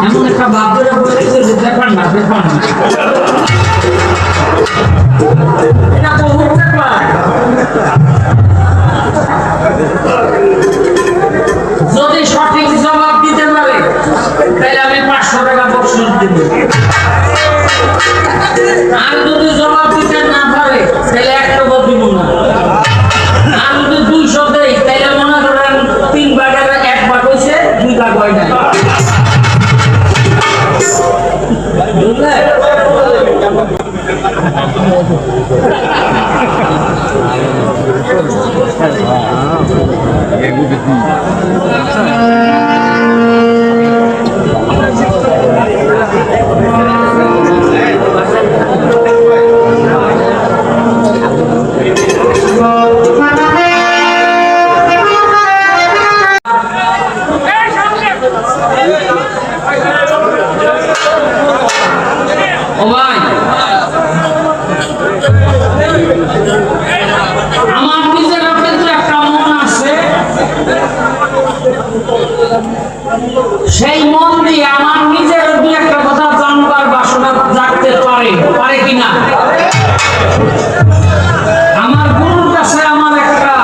এমন একটা ভাব ধরে বলেছে যে দেখেন না এটা তো হতে পারে। যদি সঠিক জবাব দিতে পারে তাহলে আমি 500 টাকা বকশিশ দিব, আর যদি জবাব দিতে না পারে তাহলে 1 টাকাও দিব না। আর যদি 200 দেই তাহলে মনে করেন 3 ভাগের 1 ভাগ হয়েছে, 2 ভাগ হয় না। আমার নিজের কিন্তু একটা মন আছে, সেই মন দিয়ে আমার নিজের দু একটা কথা জানবার বাসনা জাগতে পারে কিনা। আমার গুরুর কাছে আমার একটা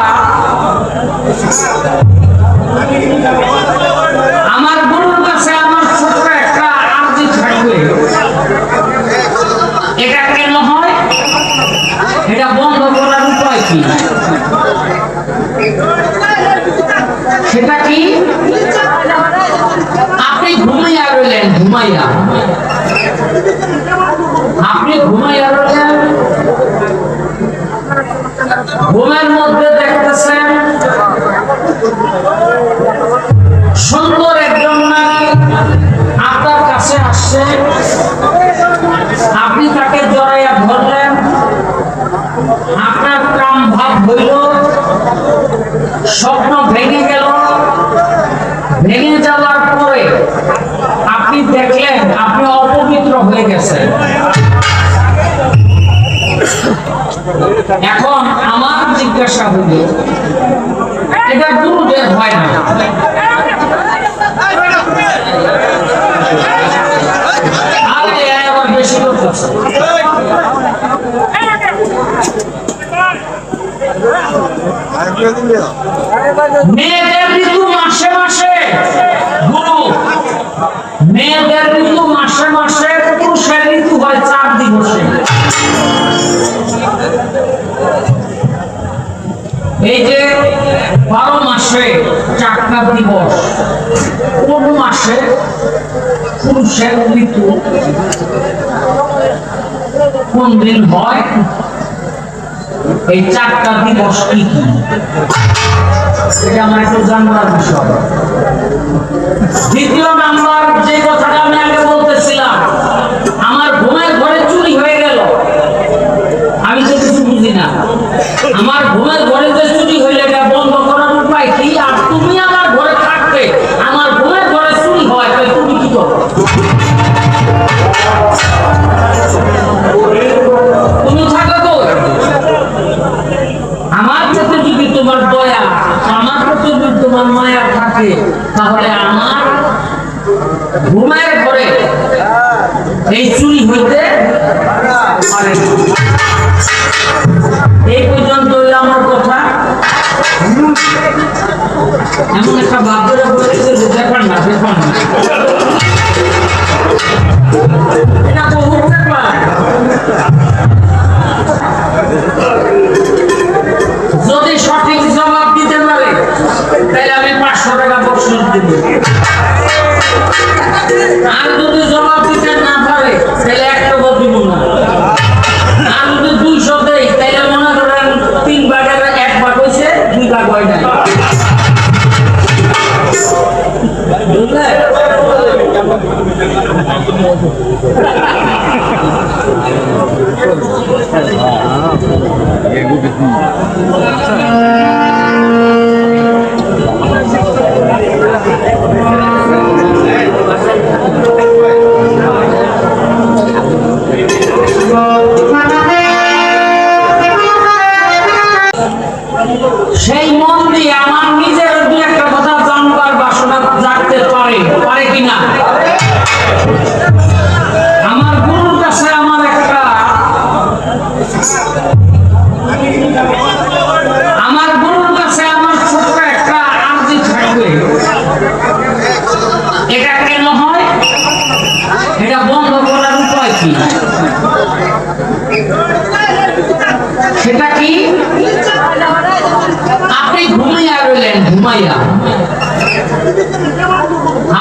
ছোট্ট একটা আরজি থাকবে, এটা কেন হয়, এটা বন্ধ করার উপায় কি, সেটা কি? আপনি ঘুমাইয়া রইলেন, ঘুমের মধ্যে দেখতেছেন সুন্দর একজন নারী আপনার কাছে আসছে, আপনি তাকে জড়াইয়া ধরলেন, আপনার কাম ভাব হইল, স্বপ্ন ভেঙে গেল। ভেঙে যাওয়ার পরে আপনি দেখলেন আপনি অপবিত্র হয়ে গেছেন। এখন আমার জিজ্ঞাসা হইল, এটা গুরুদের হয় না, আবার বেশি করতেছে। মেয়েদের ঋতু মাসে মাসে গুরু, মেয়েদের ঋতু মাসে মাসে, পুরুষের ঋতু হয় 4 দিবসে। এই যে 12 মাসে 4টা দিবস, কোন মাসে পুরুষের ঋতু কোন দিন হয়, এই 4টা দিবস কি কি, এটা আমার একটু জানবার বিষয়। দ্বিতীয় নাম্বার যে কথাটা আমি আগে বলতেছিলাম, আমার ঘুমের ঘরে চুরি হয়ে গেল, আমি তো কিছু বুঝি না। আমার ঘুমের ঘরে যে চুরি হইলে এটা বন্ধ করার উপায় কি? আর তুমি আমার ঘরে থাকতে, আমার ঘুমের ঘরে চুরি হয়, তুমি কি করো? তুমি থাকো তো, আমার প্রতি যদি তোমার দয়া, আমার প্রতি যদি তোমার মায়া থাকে, তাহলে আমার ঘুমের ঘরে এই চুরি হইতে পারে। এই পর্যন্ত আমার কথা। এমন একটা ভাব ধরে বলেছে যে দেখেন না এটা তো হতে পারে। যদি সঠিক জবাব দিতে পারে তাহলে আমি 500 টাকা বকশিশ দিব, আর যদি জবাব দিতে না পারে তাহলে 1 টাকাও দিব না। আর যদি 200 দেই তাহলে মনে করেন 3 ভাগের 1 ভাগ হয়েছে, 2 ভাগ হয় না। সেই মন দিয়ে আমার নিজের দু একটা কথা জানবার বাসনা জাগতে পারে কিনা। এটা কেন হয়? এটা বন্ধ করার উপায় কি? সেটা কি? আপনি ঘুমাইয়া রইলেন,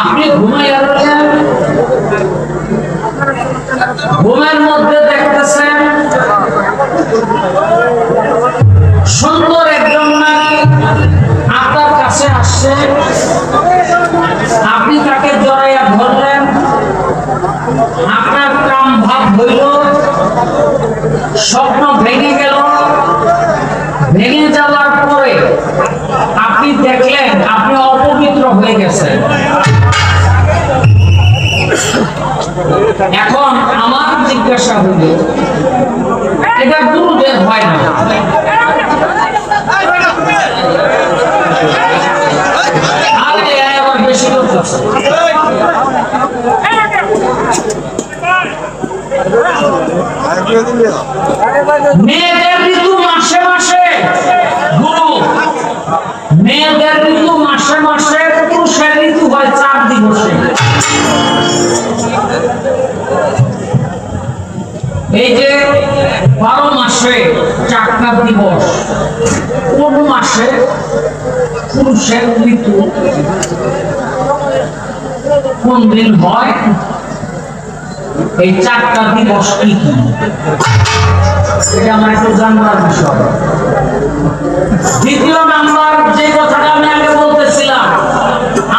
আপনি ঘুমাইয়া রইলেন, ঘুমের মধ্যে দেখতেছেন সুন্দর একজন নারী আপনার কাছে আসছে, আপনি তাকে জড়াইয়া ধরলেন, আপনার কাম ভাব হইল, স্বপ্ন ভেঙে গেল। ভেঙে যাওয়ার পরে আপনি দেখলেন আপনি অপবিত্র হয়ে গেছেন। এখন আমার জিজ্ঞাসা হইল, এটা গুরুদের হয় না? আবার বেশি করতেছে। মেয়েদের ঋতু মাসে মাসে গুরু, মেয়েদের ঋতু মাসে মাসে, পুরুষের ঋতু হয় 4 দিবসে। এই যে 12 মাসে 4টা দিবস, কোন মাসে পুরুষের ঋতু কোন দিন হয়? এই 4টা দিবস কি কি? এটা আমার একটু জানবার বিষয়। দ্বিতীয় নাম্বার যে কথাটা আমি আগে বলতেছিলাম,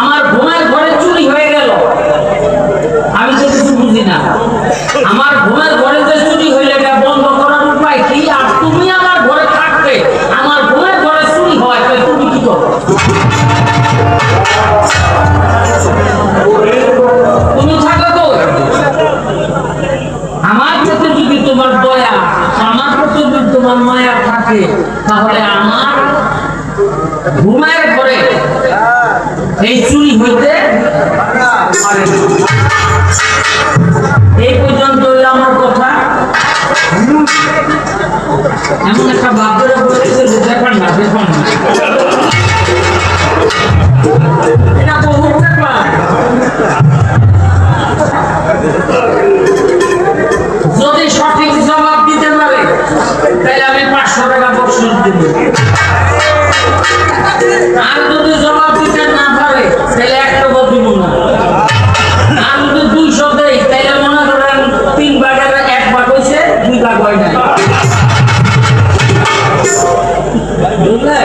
আমার ঘুমের ঘরে চুরি হয়ে গেল, আমি তো কিছু বুঝি না। আমার ঘুমের ঘরে যে চুরি হইলে এটা বন্ধ করার উপায় কি? আর তুমি আমার ঘরে থাকবে, আমার ঘুমের ঘরে চুরি হয়, তুমি কি করো? তুমি থাকো তো। আমার প্রতি যদি তোমার দয়া, আমার প্রতি যদি তোমার মায়া থাকে, তাহলে আমার ঘুমের ঘরে এই চুরি হইতে পারে। এই পর্যন্ত আমার কথা। এমন একটা বাপরে বলেছে যে দেখেন না, এটা বহু ব্যাপার। যদি সঠিক জবাব দিতে পারে তাহলে আমি 500 টাকা বর্ষণ দিব, আর যদি জবাব দিতে না পারে তাহলে 1 টাকা দিব না। আর যদি 200 দেয় তাহলে মনে করেন 3 ভাগের 1 ভাগ হয়েছে, 2 ভাগ হয় না। বুঝলে?